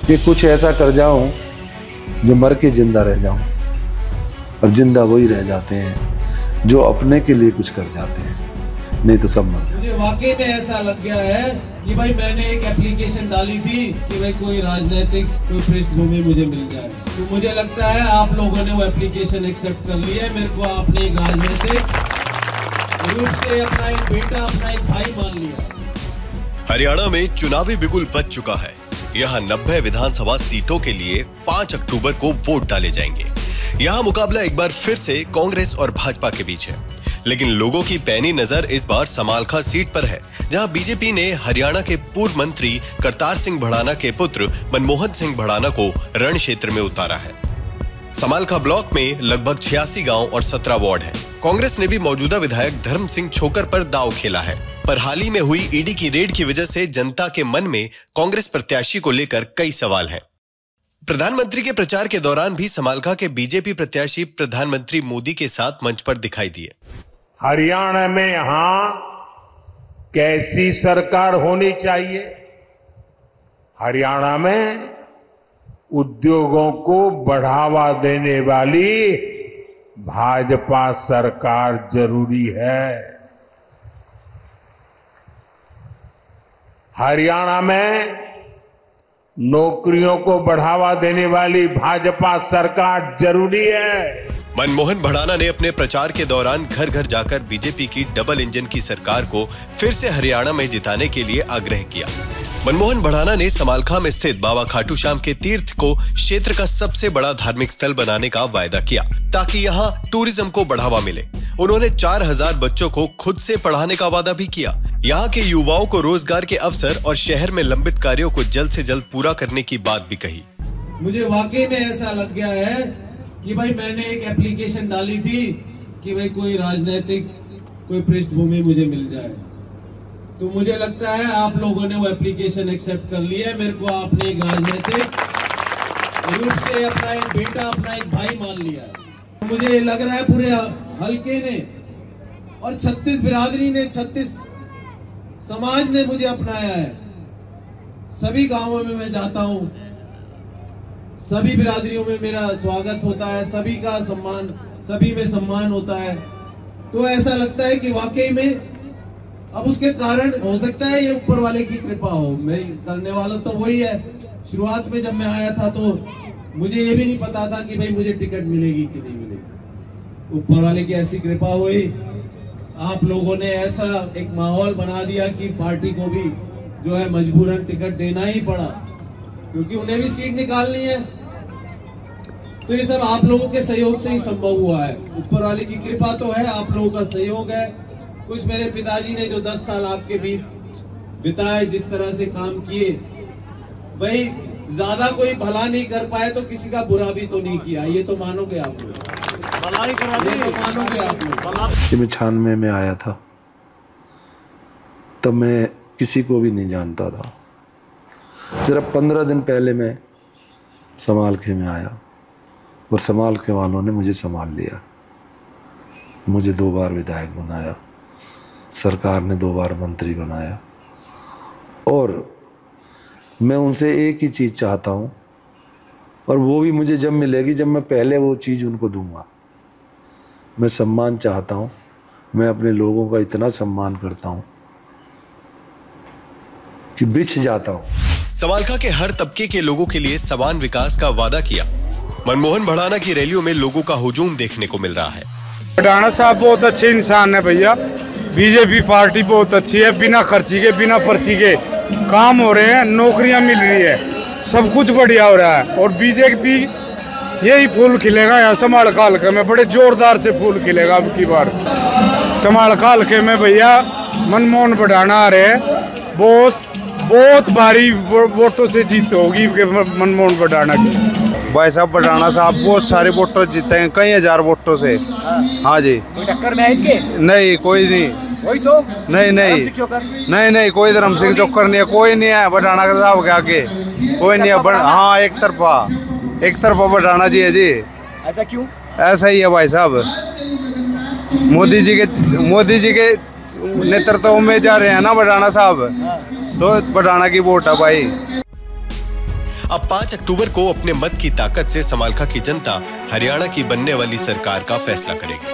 कि कुछ ऐसा कर जाऊं जो मर के जिंदा रह जाऊं, और जिंदा वही रह जाते हैं जो अपने के लिए कुछ कर जाते हैं, नहीं तो सब मर जाते। मुझे वाकई में ऐसा लग गया है कि भाई मैंने एक एप्लीकेशन डाली थी कि भाई कोई राजनीतिक कोई पृष्ठभूमि मुझे मिल जाए, तो मुझे लगता है आप लोगों ने वो एप्लीकेशन एक्सेप्ट कर लिया है। मेरे को आपने एक राजनीतिक रूप से अपना एक बेटा, अपना एक भाई मान लिया। हरियाणा में चुनावी बिगुल बज चुका है। यहाँ 90 विधानसभा सीटों के लिए 5 अक्टूबर को वोट डाले जाएंगे। यहाँ मुकाबला एक बार फिर से कांग्रेस और भाजपा के बीच है, लेकिन लोगों की पैनी नजर इस बार समालखा सीट पर है, जहां बीजेपी ने हरियाणा के पूर्व मंत्री करतार सिंह भड़ाना के पुत्र मनमोहन सिंह भड़ाना को रण क्षेत्र में उतारा है। समालखा ब्लॉक में लगभग 86 गांव और 17 वार्ड हैं। कांग्रेस ने भी मौजूदा विधायक धर्म सिंह छोकर पर दांव खेला है, पर हाल ही में हुई ईडी की रेड की वजह से जनता के मन में कांग्रेस प्रत्याशी को लेकर कई सवाल हैं। प्रधानमंत्री के प्रचार के दौरान भी समालखा के बीजेपी प्रत्याशी प्रधानमंत्री मोदी के साथ मंच पर दिखाई दिए। हरियाणा में यहां कैसी सरकार होनी चाहिए? हरियाणा में उद्योगों को बढ़ावा देने वाली भाजपा सरकार जरूरी है। हरियाणा में नौकरियों को बढ़ावा देने वाली भाजपा सरकार जरूरी है। मनमोहन भड़ाना ने अपने प्रचार के दौरान घर घर जाकर बीजेपी की डबल इंजन की सरकार को फिर से हरियाणा में जिताने के लिए आग्रह किया। मनमोहन भड़ाना ने समालखा में स्थित बाबा खाटू श्याम के तीर्थ को क्षेत्र का सबसे बड़ा धार्मिक स्थल बनाने का वायदा किया, ताकि यहाँ टूरिज्म को बढ़ावा मिले। उन्होंने 4000 बच्चों को खुद से पढ़ाने का वादा भी किया। यहाँ के युवाओं को रोजगार के अवसर और शहर में लंबित कार्यों को जल्द से जल्द पूरा करने की बात भी कही। मुझे वाकई में ऐसा लग गया है कि भाई मैंने एक एप्लीकेशन डाली थी कि भाई कोई राजनीतिक कोई पृष्ठभूमि मुझे मिल जाए, तो मुझे लगता है आप लोगों ने वो एप्लीकेशन एक्सेप्ट कर लिया है। मेरे को आपने एक राजनीतिक रूप से अपना एक बेटा, अपना एक भाई मान लिया है। मुझे लग रहा है पूरे हल्के ने और 36 बिरादरी ने, 36 समाज ने मुझे अपनाया है। सभी गांवों में मैं जाता हूं, सभी बिरादरियों में मेरा स्वागत होता है, सभी का सम्मान, सभी में सम्मान होता है। तो ऐसा लगता है कि वाकई में अब उसके कारण हो सकता है ये ऊपर वाले की कृपा हो। मैं करने वाला तो वही है। शुरुआत में जब मैं आया था तो मुझे ये भी नहीं पता था कि भाई मुझे टिकट मिलेगी कि नहीं मिलेगी। ऊपर वाले की ऐसी कृपा हुई, आप लोगों ने ऐसा एक माहौल बना दिया कि पार्टी को भी जो है मजबूरन टिकट देना ही पड़ा, क्योंकि उन्हें भी सीट निकालनी है। तो ये सब आप लोगों के सहयोग से ही संभव हुआ है। ऊपर वाले की कृपा तो है, आप लोगों का सहयोग है। कुछ मेरे पिताजी ने जो 10 साल आपके बीच बिताए, जिस तरह से काम किए, भाई ज्यादा कोई भला नहीं कर पाए तो किसी का बुरा भी तो नहीं किया, ये तो मानोगे आप लोग, ये तो मानोगे आप लोग। मैं 96 में आया था, तब मैं किसी को भी नहीं जानता था। सिर्फ 15 दिन पहले मैं समालखे में आया और समालखे वालों ने मुझे संभाल लिया। मुझे 2 बार विधायक बनाया, सरकार ने 2 बार मंत्री बनाया, और मैं उनसे एक ही चीज़ चाहता हूँ, और वो भी मुझे जब मिलेगी जब मैं पहले वो चीज़ उनको दूंगा। मैं सम्मान चाहता हूँ। मैं अपने लोगों का इतना सम्मान करता हूँ कि बिछ जाता हूँ। समालखा के हर तबके के लोगों के लिए समान विकास का वादा किया। मनमोहन भड़ाना की रैलियों में लोगों का हुजूम देखने को मिल रहा है। भड़ाना साहब बहुत अच्छे इंसान है भैया। बीजेपी पार्टी बहुत अच्छी है, बिना खर्ची के, बिना पर्ची के काम हो रहे हैं, नौकरियां मिल रही है, सब कुछ बढ़िया हो रहा है। और बीजेपी यही फूल खिलेगा यहाँ समालखा हल्के में, बड़े जोरदार से फूल खिलेगा अब की बार। समालखा हल्के में भैया मनमोहन भड़ाना आ रहे हैं, बहुत भारी वोटों से जीत होगी मनमोहन भड़ाना की। भाई साहब भड़ाना साहब बहुत सारे वोटों जीते हैं, कई हजार वोटों से। हाँ जी। कोई टक्कर में है इनके? नहीं, कोई नहीं। कोई तो नहीं, कोई धर्म सिंह चोकर नहीं है, कोई नहीं है भड़ाना साहब के आगे, कोई नहीं है। हाँ, एक तरफा भड़ाना जी है जी। ऐसा क्यों? ऐसा ही है भाई साहब, मोदी जी के नेतृत्व में जा रहे हैं ना भड़ाना साहब, तो भड़ाना की वोट है भाई। अब 5 अक्टूबर को अपने मत की ताकत से समालखा की जनता हरियाणा की बनने वाली सरकार का फैसला करेगी।